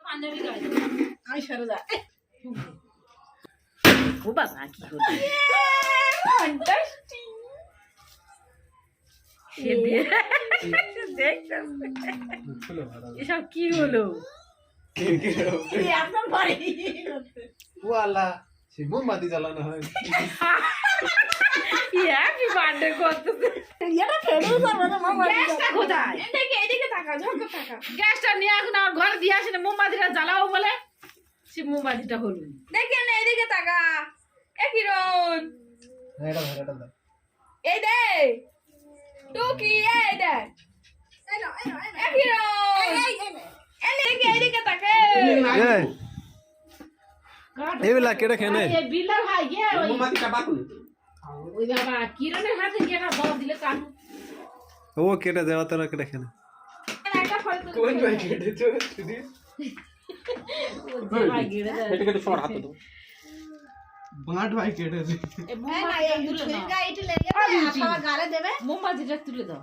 পাঞ্জাবি গায়ে আমি সরে যা ও বাবা কি হলো ফ্যান্টাস্টিক সে দিয়ে এসব কি হলো একদম ভারী ওয়ালা সে মোমবাতি জ্বালানো হয় হ্যাপি বার্থডে করতেছে এটা ফেলে যাবে না মামা গ্যাসটা কোথায় এদিকে তাকা ঝলক তাকা গ্যাসটা নিয়ে এখন আমার ঘরে দিয়ে আসে না মোমবাতিটা জ্বালাও বলে সে মোমবাতিটা হলো দেখে না এদিকে তাকা এ কিরণ এটা ধর এটা ধর এই দে টুকি এই দে এ কিরণ এদিকে তাকা এইগুলা কেটে খেনে এই বিল্লা ভাই গে ওই মোমবাতিটা বাকুন ওই বাবা কিরণের হাতে গিয়ে না দাও দিলে কান ও কেটে দেওয়া তোরা কেটে খেনে একটা ফল কোন ভাই কেটেছো তুই ভাই গিরে দেয় এটা কেটে সর হাত দাও বাঁট ভাই কেটেছে এই হ্যাঁ না এই তুলে নাও। ছুরিটা এটা লেগে আর যায় রুচি। আবার গালে দেবে মোমবাতিটা তুলে দাও